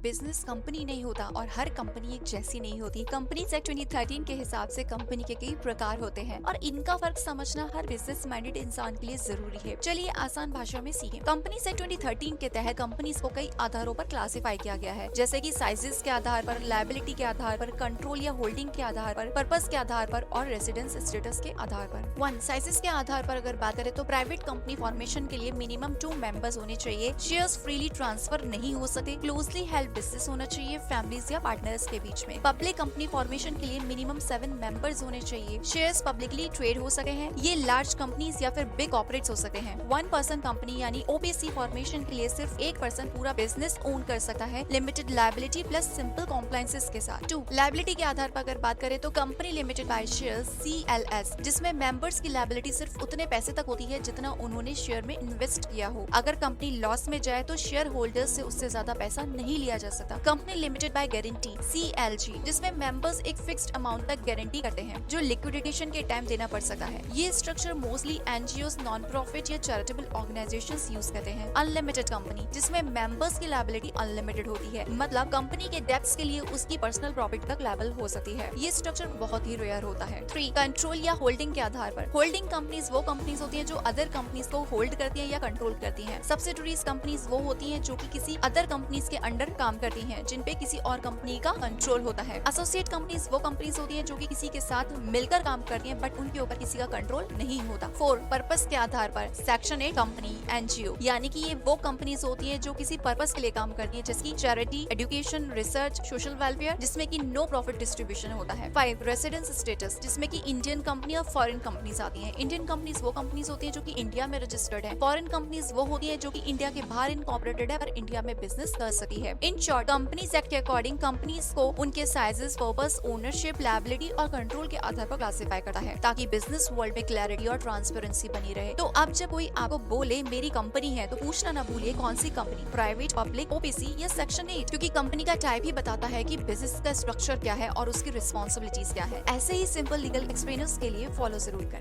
Business company नहीं होता और हर कंपनी एक जैसी नहीं होती। कंपनीज एक्ट 2013 के हिसाब से कंपनी के कई प्रकार होते हैं और इनका फर्क समझना हर बिजनेस माइंडेड इंसान के लिए जरूरी है। चलिए आसान भाषा में सीखें। कंपनीज एक्ट 2013 के तहत कंपनीज को कई आधारों पर क्लासिफाई किया गया है, जैसे कि साइजेस के आधार पर, लायबिलिटी के आधार पर, कंट्रोल या होल्डिंग के आधार पर, पर्पस के आधार पर और रेजिडेंस स्टेटस के आधार पर। 1. साइजेस के आधार पर अगर बात करें तो प्राइवेट कंपनी फॉर्मेशन के लिए मिनिमम 2 मेंबर्स होने चाहिए, शेयर्स फ्रीली ट्रांसफर नहीं हो सकते, क्लोजली हेल्ड बिजनेस होना चाहिए फैमिलीज या पार्टनर्स के बीच में। पब्लिक कंपनी फॉर्मेशन के लिए मिनिमम 7 मेंबर्स होने चाहिए, शेयर्स पब्लिकली ट्रेड हो सके हैं, ये लार्ज कंपनीज या फिर बिग कॉर्पोरेट्स हो सकते हैं। 1 पर्सन कंपनी यानी ओपीसी फॉर्मेशन के लिए सिर्फ एक पर्सन पूरा बिजनेस ओन कर सकता है, limited liability plus simple compliances के साथ। 2. लायबिलिटी के आधार पर अगर बात करें तो company limited by shares CLS, जिसमें मेंबर्स की लायबिलिटी सिर्फ उतने पैसे तक होती है जितना उन्होंने शेयर में इन्वेस्ट किया हो। अगर कंपनी लॉस में जाए तो शेयर होल्डर्स से उससे ज्यादा पैसा नहीं लिया जा सकता। Company limited by guarantee CLG, जिसमें मेंबर्स एक फिक्स्ड अमाउंट तक गारंटी करते हैं जो लिक्विडेशन के टाइम देना पड़ सकता है। ये structure mostly NGOs, non profit या चैरिटेबल ऑर्गेनाइजेशंस यूज करते हैं। अनलिमिटेड कंपनी, जिसमें मेंबर्स की लायबिलिटी अनलिमिटेड होती है, मतलब कंपनी के डेब्ट्स के लिए उसकी पर्सनल प्रॉफिट तक लायबल हो सकती है। ये स्ट्रक्चर बहुत ही रेयर होता है। 3. कंट्रोल या होल्डिंग के आधार पर। होल्डिंग कंपनीज वो कंपनीज होती हैं जो अदर कंपनीज को होल्ड करती हैं या कंट्रोल करती हैं। सब्सिडरीज कंपनीज वो होती हैं जो कि किसी अदर कंपनीज के अंडर काम करती हैं, जिन पे किसी और कंपनी का कंट्रोल होता है। एसोसिएट कंपनीज वो कंपनीज होती हैं जो कि किसी के साथ मिलकर काम करती हैं बट उनके ऊपर किसी का कंट्रोल नहीं होता। 4. पर्पस के आधार पर। सेक्शन 8 कंपनी NGO, यानी कि ये वो कंपनीज होती हैं जो किसी पर्पस के लिए काम करती हैं, जैसे charity, education, research, social welfare, जिसमें कि नो प्रॉफिट डिस्ट्रीब्यूशन होता है। 5. रेसिडेंस स्टेटस, जिसमें कि इंडियन कंपनी और फॉरेन कंपनीज आती हैं। इंडियन कंपनीज वो कंपनीज होती हैं जो कि इंडिया में रजिस्टर्ड है। फॉरेन कंपनीज वो होती हैं जो कि इंडिया के बाहर इनकॉर्पोरेटेड है पर इंडिया में बिजनेस कर सकती है। इन शॉर्ट, कंपनीज एक्ट के अकॉर्डिंग कंपनीज को उनके साइजेस, पर्पस, ओनरशिप, लायबिलिटी और कंट्रोल के आधार पर क्लासिफाई करता है ताकि बिजनेस वर्ल्ड में क्लैरिटी और ट्रांसपेरेंसी बनी रहे। तो अब जब कोई आपको बोले मेरी कंपनी है तो पूछना ना भूलिए कौन सी कंपनी, प्राइवेट, पब्लिक, ओपीसी या सेक्शन 8, क्योंकि कंपनी का टाइप ही बताता है कि बिजनेस का स्ट्रक्चर क्या है और उसकी रिस्पॉन्सिबिलिटीज क्या है। ऐसे ही सिंपल लीगल एक्सप्लेनर्स के लिए फॉलो जरूर करें।